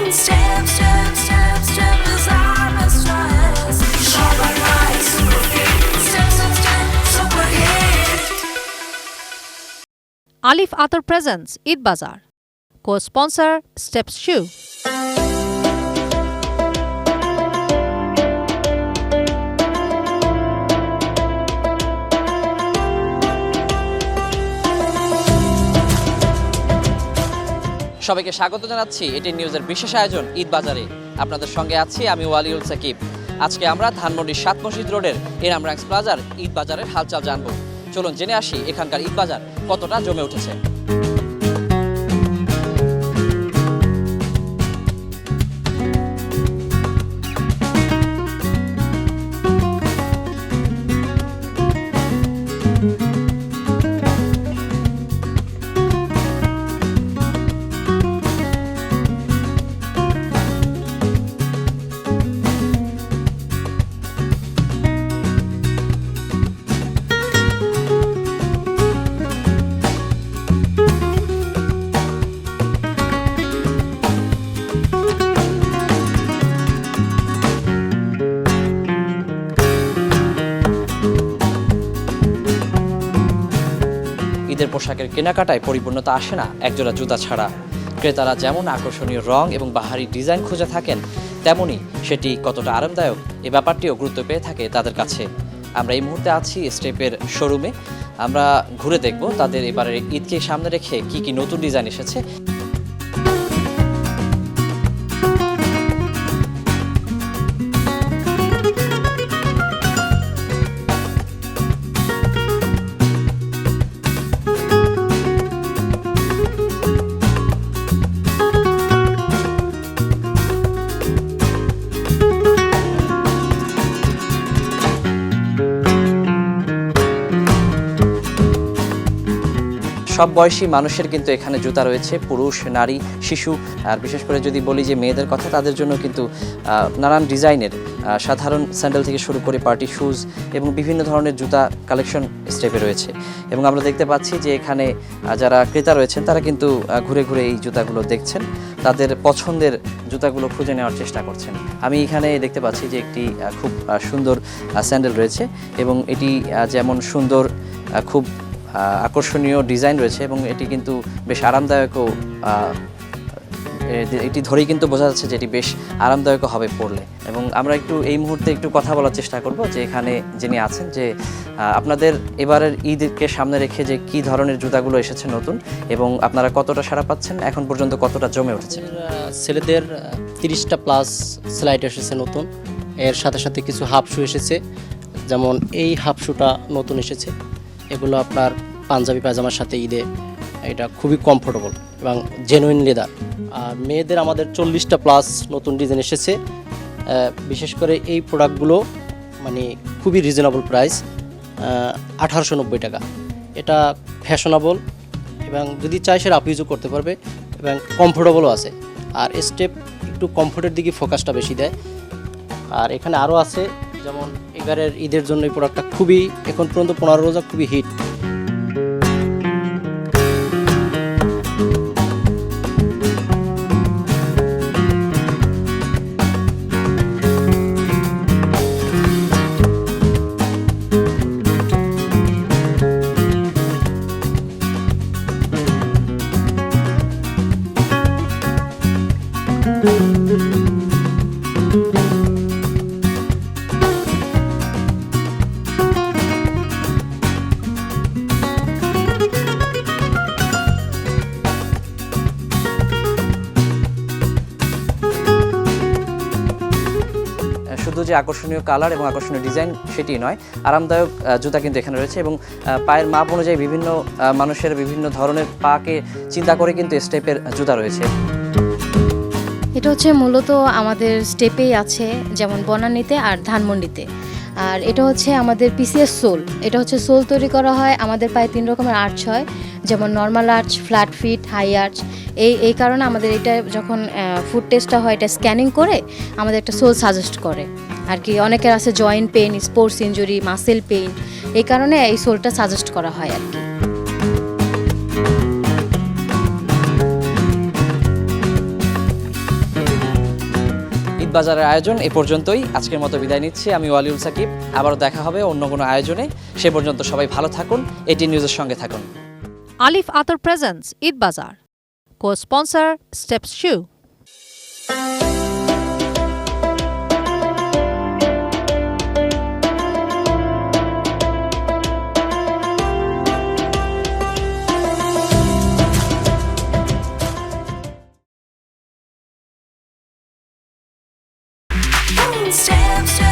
Step, step, step, step is our mistress. Shop and ride, super fit. Step, step, step, super hit. Alif Atar presents Eid Bazaar. Co-sponsor Steps Shoe. সবাইকে স্বাগত জানাচ্ছি এটি নিউজের বিশেষ আয়োজন ঈদ বাজারে। আপনাদের সঙ্গে আছি আমি ওয়ালিউল সাকিব। আজকে আমরা ধানমন্ডির 7 মসজিদ রোডের এনাম রাঙ্কস প্লাজার ঈদ বাজারের হালচাল জানবো। চলুন জেনে আসি এখানকার ঈদ বাজার কতটা জমে উঠেছে। ঈদের পোশাকের কেনাকাটায় পরিপূর্ণতা আসে না একজোড়া জুতা ছাড়া। ক্রেতারা যেমন আকর্ষণীয় রং এবং বাহারি ডিজাইন খুঁজে থাকেন, তেমনি সেটি কতটা আরামদায়ক এ ব্যাপারটিও গুরুত্ব পেয়ে থাকে তাদের কাছে। আমরা এই মুহূর্তে আছি স্টেপের শোরুমে। আমরা ঘুরে দেখব তাদের এবারের ঈদকে সামনে রেখে কি কি নতুন ডিজাইন এসেছে। সব বয়সী মানুষের কিন্তু এখানে জুতা রয়েছে, পুরুষ, নারী, শিশু। আর বিশেষ করে যদি বলি যে মেয়েদের কথা, তাদের জন্য কিন্তু নানান ডিজাইনের সাধারণ স্যান্ডেল থেকে শুরু করে পার্টি শুজ এবং বিভিন্ন ধরনের জুতা কালেকশন স্টেপে রয়েছে। এবং আমরা দেখতে পাচ্ছি যে এখানে যারা ক্রেতা রয়েছেন তারা কিন্তু ঘুরে ঘুরে এই জুতাগুলো দেখছেন, তাদের পছন্দের জুতাগুলো খুঁজে নেওয়ার চেষ্টা করছেন। আমি এখানে দেখতে পাচ্ছি যে একটি খুব সুন্দর স্যান্ডেল রয়েছে এবং এটি যেমন সুন্দর, খুব আকর্ষণীয় ডিজাইন রয়েছে এবং এটি কিন্তু বেশ আরামদায়কও। এটি ধরেই কিন্তু বোঝা যাচ্ছে যে এটি বেশ আরামদায়ক হবে পরলে। এবং আমরা একটু এই মুহূর্তে একটু কথা বলার চেষ্টা করব যে এখানে যিনি আছেন, যে আপনাদের এবারের ঈদকে সামনে রেখে যে কি ধরনের জুতাগুলো এসেছে নতুন এবং আপনারা কতটা সাড়া পাচ্ছেন, এখন পর্যন্ত কতটা জমে উঠেছে। ছেলেদের 30টা প্লাস স্লাইড এসেছে নতুন, এর সাথে সাথে কিছু হাফ শু এসেছে। যেমন এই হাফ শুটা নতুন এসেছে, এগুলো আপনার পাঞ্জাবি পায়জামার সাথে ঈদে এটা খুবই কমফোর্টেবল এবং জেনুইন লেদার। আর মেয়েদের আমাদের 40টা প্লাস নতুন ডিজাইন এসেছে। বিশেষ করে এই প্রোডাক্টগুলো মানে খুবই রিজনেবল প্রাইস, 1890 টাকা। এটা ফ্যাশনেবল এবং যদি চাই সেটা আপইউজও করতে পারবে এবং কমফোর্টেবলও আছে। আর স্টেপ একটু কমফোর্টের দিকে ফোকাসটা বেশি দেয়। আর এখানে আরও আছে, যেমন এবারের ঈদের জন্য এই প্রোডাক্টটা খুবই, এখন পর্যন্ত 15 রোজা খুবই হিট। শুধু যে আকর্ষণীয় কালার এবং আকর্ষণীয় ডিজাইন সেটি নয়, আরামদায়ক জুতা কিন্তু এখানে রয়েছে এবং পায়ের মাপ অনুযায়ী বিভিন্ন মানুষের বিভিন্ন ধরনের পাকে চিন্তা করে কিন্তু স্টেপের জুতা রয়েছে। এটা হচ্ছে মূলত আমাদের স্টেপেই আছে, যেমন বনানীতে আর ধানমন্ডিতে। আর এটা হচ্ছে আমাদের পিসিএস সোল। এটা হচ্ছে সোল তৈরি করা হয়, আমাদের পায়ে 3 রকমের আর্চ হয়, যেমন normal arch, flat feet, high arch. এই কারণে আমাদের এটা যখন ফুড টেস্টটা হয়, এটা স্ক্যানিং করে আমাদের একটা সোল সাজেস্ট করে আর কি। অনেকের আছে joint pain, sports injury, muscle pain, এই কারণে এই সোলটা সাজেস্ট করা হয় আর কি। বাজারের আয়োজন এ পর্যন্তই। আজকের মতো বিদায় নিচ্ছি। আমি ওয়ালিউল সাকিব। আবারও দেখা হবে অন্য কোনো আয়োজনে। সে পর্যন্ত সবাই ভালো থাকুন, এটিএন নিউজের সঙ্গে থাকুন। Alif Atar presents Eid Bazaar. Co-sponsor Steps Shoe. Steps, steps.